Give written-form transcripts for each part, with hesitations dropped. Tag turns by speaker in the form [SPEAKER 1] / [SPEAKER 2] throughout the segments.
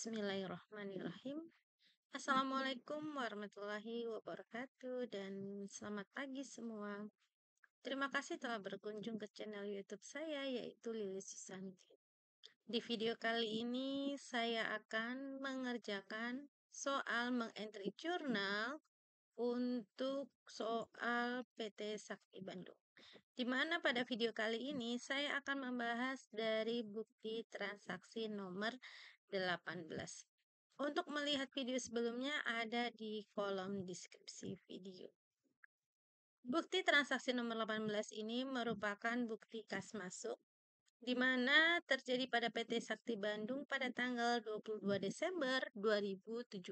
[SPEAKER 1] Bismillahirrahmanirrahim. Assalamualaikum warahmatullahi wabarakatuh dan selamat pagi semua. Terima kasih telah berkunjung ke channel YouTube saya yaitu Lilis Susanti. Di video kali ini saya akan mengerjakan soal mengentry jurnal untuk soal PT Sakti Bandung. Di mana pada video kali ini saya akan membahas dari bukti transaksi nomor 18. Untuk melihat video sebelumnya ada di kolom deskripsi video. Bukti transaksi nomor 18 ini merupakan bukti kas masuk di mana terjadi pada PT Sakti Bandung pada tanggal 22 Desember 2017.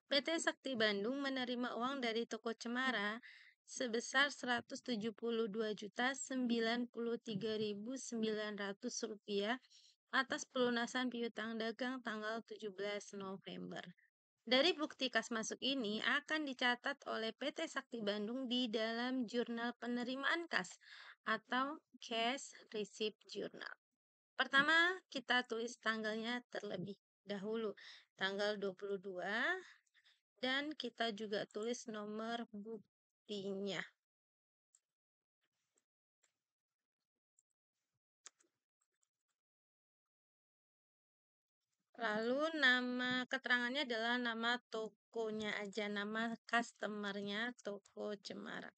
[SPEAKER 1] PT Sakti Bandung menerima uang dari toko Cemara sebesar Rp170.093.900 atas pelunasan piutang dagang tanggal 17 November. Dari bukti kas masuk ini akan dicatat oleh PT Sakti Bandung di dalam jurnal penerimaan kas atau Cash Receipt Journal. Pertama, kita tulis tanggalnya terlebih dahulu, tanggal 22, dan kita juga tulis nomor buktinya. Lalu nama keterangannya adalah nama tokonya aja, nama customernya toko Cemara.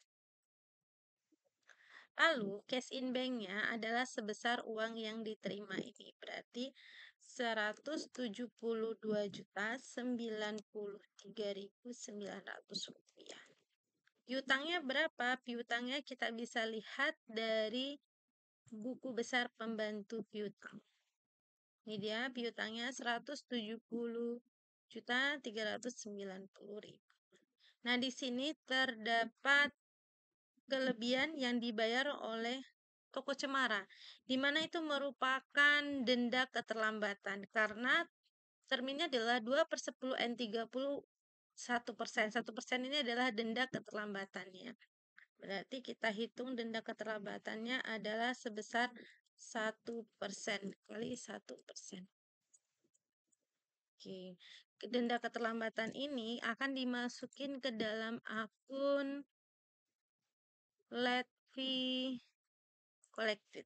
[SPEAKER 1] Lalu cash in bank-nya adalah sebesar uang yang diterima ini, berarti Rp172.093.900. Piutangnya berapa? Piutangnya kita bisa lihat dari buku besar pembantu piutang. Ini dia piutangnya Rp170.390.000. Nah, di sini terdapat kelebihan yang dibayar oleh toko Cemara, di mana itu merupakan denda keterlambatan karena terminnya adalah 2/10 N30 1%. 1% ini adalah denda keterlambatannya. Berarti kita hitung denda keterlambatannya adalah sebesar 1% kali 1%. Oke, denda keterlambatan ini akan dimasukin ke dalam akun late fee collected.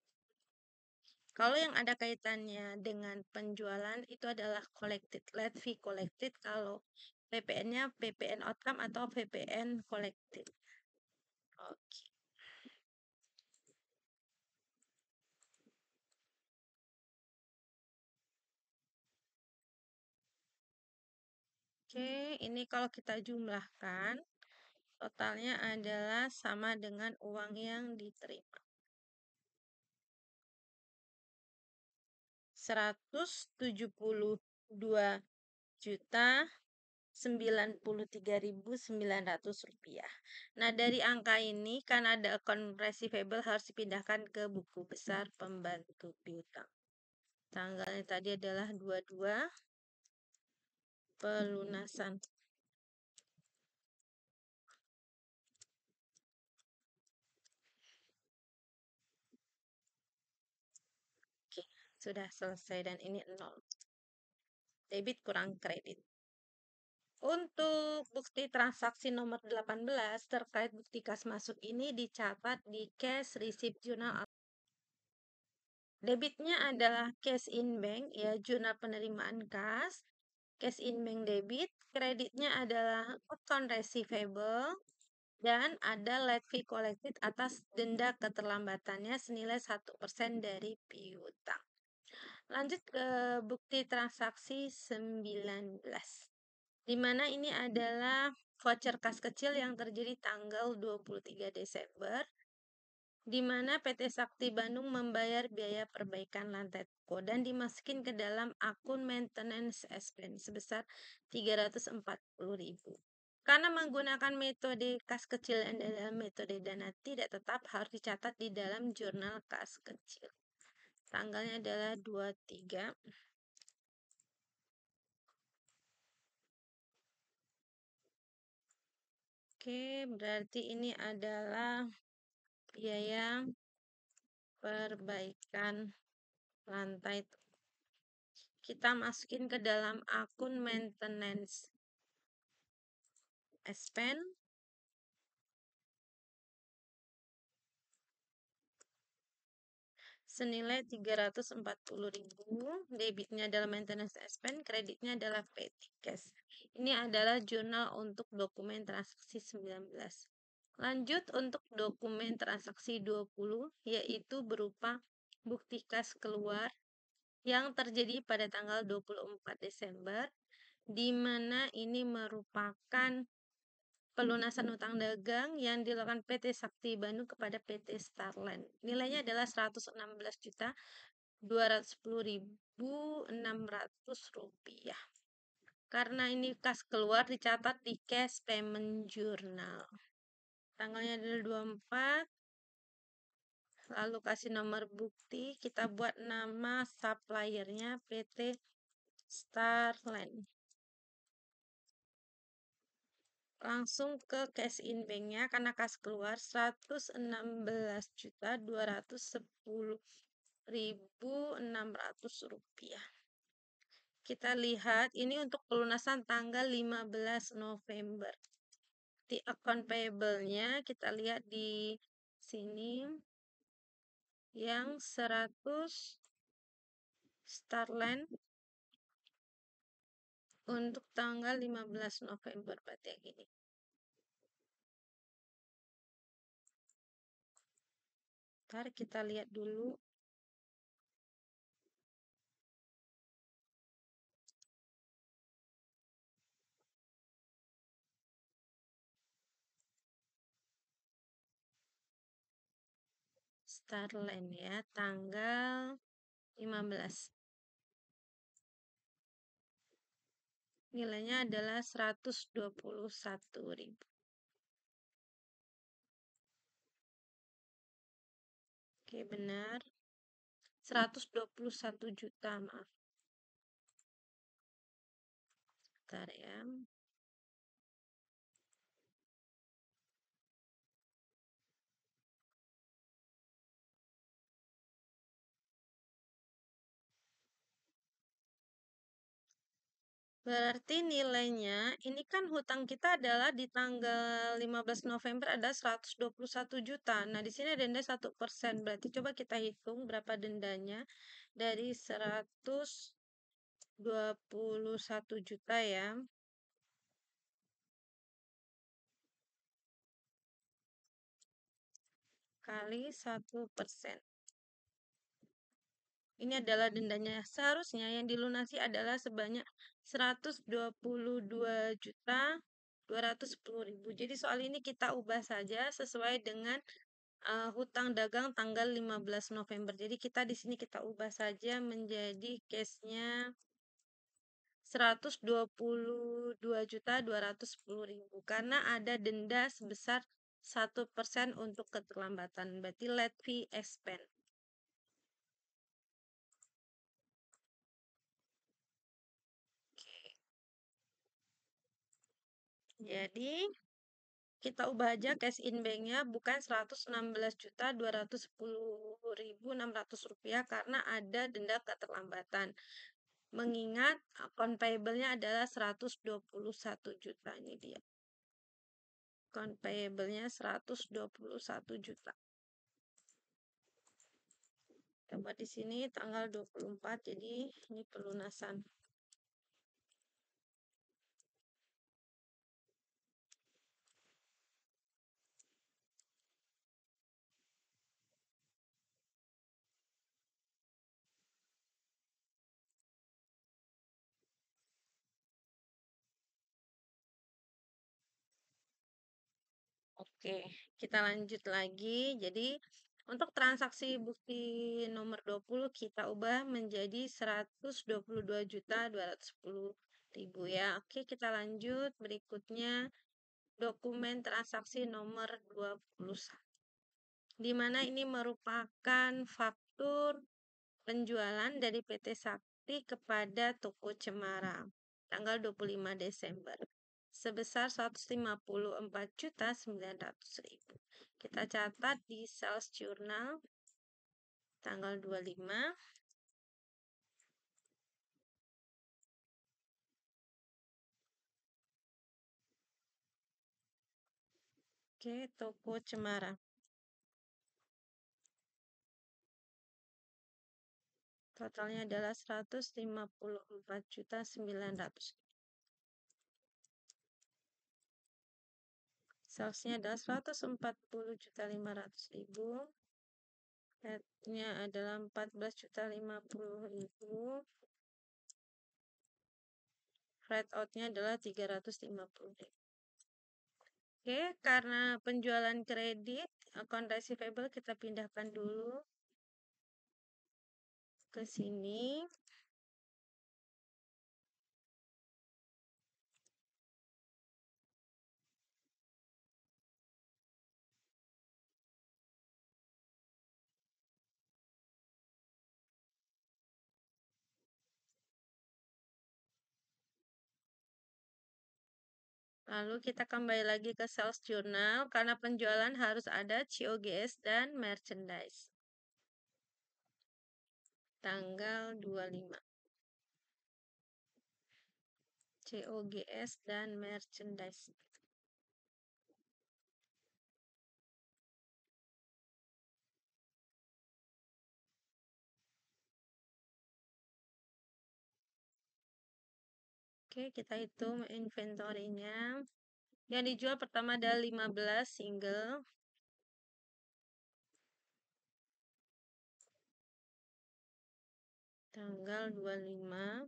[SPEAKER 1] Kalau yang ada kaitannya dengan penjualan itu adalah collected, late fee collected. Kalau PPN-nya PPN outcome atau PPN collected. Oke. Oke, ini kalau kita jumlahkan, totalnya adalah sama dengan uang yang diterima. 172.093.900 rupiah. Nah, dari angka ini kan ada account receivable harus dipindahkan ke buku besar pembantu piutang. Tanggalnya tadi adalah 22 pelunasan. Oke, sudah selesai dan ini 0. Debit kurang kredit. Untuk bukti transaksi nomor 18 terkait bukti kas masuk ini dicatat di Cash Receipt Journal. Debitnya adalah cash in bank, ya, jurnal penerimaan kas, cash in bank debit. Kreditnya adalah account receivable, dan ada late fee collected atas denda keterlambatannya senilai 1% dari piutang. Lanjut ke bukti transaksi 19. Di mana ini adalah voucher kas kecil yang terjadi tanggal 23 Desember, di mana PT Sakti Bandung membayar biaya perbaikan lantai toko dan dimasukin ke dalam akun maintenance expense sebesar 340.000. Karena menggunakan metode kas kecil yang adalah metode dana tidak tetap harus dicatat di dalam jurnal kas kecil. Tanggalnya adalah 23. Oke, berarti ini adalah biaya perbaikan lantai. Kita masukin ke dalam akun maintenance spend. Senilai 340.000, debitnya adalah maintenance expense, kreditnya adalah petty cash. Ini adalah jurnal untuk dokumen transaksi 19. Lanjut untuk dokumen transaksi 20, yaitu berupa bukti kas keluar yang terjadi pada tanggal 24 Desember, di mana ini merupakan pelunasan utang dagang yang dilakukan PT Sakti Bandung kepada PT Starland. Nilainya adalah 116.210.600 rupiah. Karena ini kas keluar dicatat di cash payment journal. Tanggalnya adalah 24. Lalu kasih nomor bukti, kita buat nama suppliernya PT Starland. Langsung ke cash in banknya karena kas keluar 116.210.600 rupiah. Kita lihat ini untuk pelunasan tanggal 15 November. Di account payable-nya kita lihat di sini yang 100 Starland untuk tanggal 15 November berarti yang ini. Ntar kita lihat dulu. Starland ya, tanggal 15. Nilainya adalah 121.000. Oke, benar. 121 juta, maaf. Bentar ya. Berarti nilainya, ini kan hutang kita adalah di tanggal 15 November ada 121 juta. Nah, di sini denda 1%. Berarti coba kita hitung berapa dendanya dari 121 juta ya. Kali 1%. Ini adalah dendanya. Seharusnya yang dilunasi adalah sebanyak 122.210.000. Jadi soal ini kita ubah saja sesuai dengan hutang dagang tanggal 15 November. Jadi kita di sini kita ubah saja menjadi case-nya 122.210.000 karena ada denda sebesar 1% untuk keterlambatan. Berarti late fee expense. Jadi kita ubah aja cash in bank-nya bukan 116.210.600 rupiah karena ada denda keterlambatan. Mengingat account payable-nya adalah 121 juta. Ini dia. Account payable-nya 121 juta. Kita buat di sini tanggal 24, jadi ini pelunasan. Oke, kita lanjut lagi. Jadi, untuk transaksi bukti nomor 20 kita ubah menjadi 122.210.000 ya. Oke, kita lanjut. Berikutnya dokumen transaksi nomor 21. Di mana ini merupakan faktur penjualan dari PT Sakti kepada Toko Cemara tanggal 25 Desember sebesar 154.900.000. Kita catat di sales journal tanggal 25. Oke, toko Cemara. Totalnya adalah 154.900. Salesnya adalah 140.500.000. Headnya adalah 14.050.000. Write out-nya adalah 350.000. Oke, karena penjualan kredit, account receivable kita pindahkan dulu ke sini. Lalu kita kembali lagi ke sales journal karena penjualan harus ada COGS dan merchandise. Tanggal 25. COGS dan merchandise. Oke, kita hitung inventory-nya. Yang dijual pertama adalah 15 single. Tanggal 25.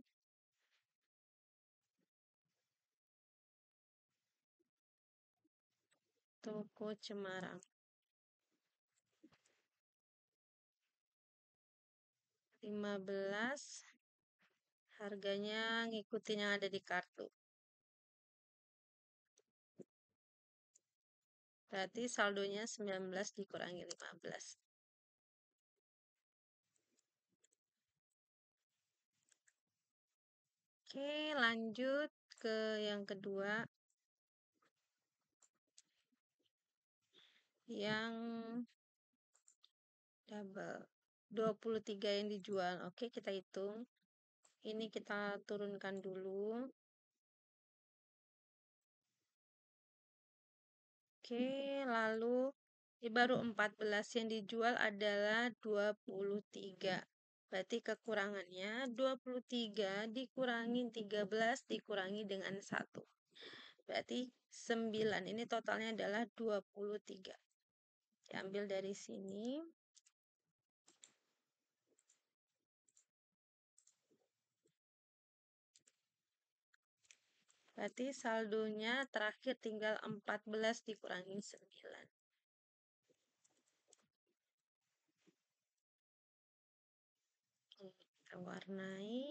[SPEAKER 1] Toko Cemara. 15. Harganya ngikutin yang ada di kartu. Berarti saldonya 19 dikurangi 15. Oke, lanjut ke yang kedua. Yang double. 23 yang dijual. Oke, kita hitung. Ini kita turunkan dulu. Oke, lalu baru 14 yang dijual adalah 23. Berarti kekurangannya 23 dikurangi 13 dikurangi dengan 1. Berarti 9. Ini totalnya adalah 23. Diambil dari sini. Berarti saldonya terakhir tinggal 14 dikurangi 9. Kita warnai.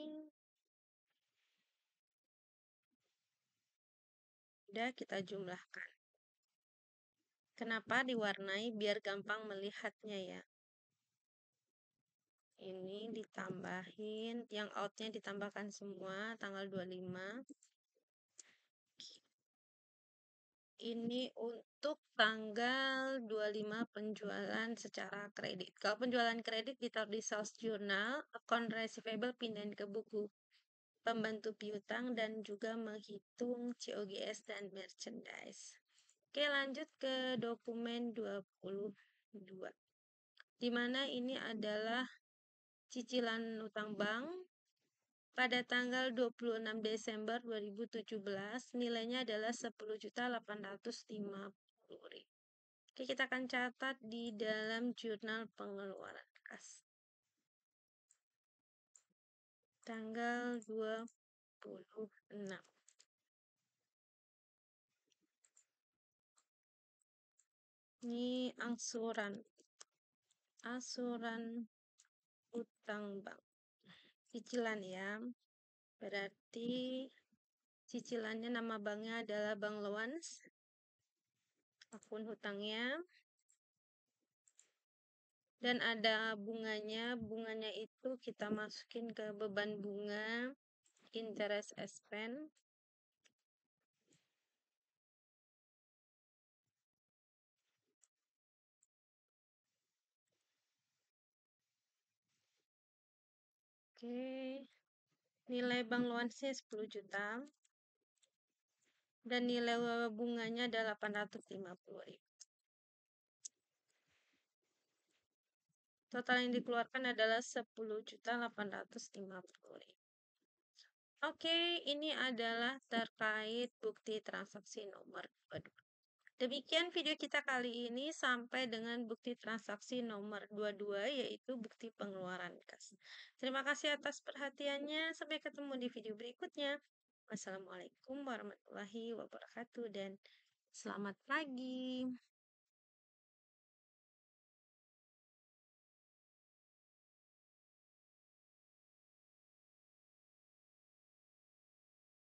[SPEAKER 1] Udah kita jumlahkan. Kenapa diwarnai? Biar gampang melihatnya ya. Ini ditambahin, yang outnya ditambahkan semua, tanggal 25. Ini untuk tanggal 25 penjualan secara kredit. Kalau penjualan kredit ditaruh di sales journal, account receivable pindahin ke buku pembantu piutang dan juga menghitung COGS dan merchandise. Oke, lanjut ke dokumen 22. Di mana ini adalah cicilan utang bank pada tanggal 26 Desember 2017, nilainya adalah 10.850.000. Oke, kita akan catat di dalam jurnal pengeluaran kas. Tanggal 26. Ini angsuran. Angsuran utang bank. Cicilan ya. Berarti cicilannya nama banknya adalah Bank Loans. Akun hutangnya. Dan ada bunganya. Bunganya itu kita masukin ke beban bunga. Interest expense. Oke. Nilai bank loansnya 10 juta. Dan nilai bunganya adalah 850.000. Total yang dikeluarkan adalah 10.850.000. Oke, ini adalah terkait bukti transaksi nomor 22. Demikian video kita kali ini sampai dengan bukti transaksi nomor 22 yaitu bukti pengeluaran kas. Terima kasih atas perhatiannya. Sampai ketemu di video berikutnya. Wassalamualaikum warahmatullahi wabarakatuh dan selamat pagi.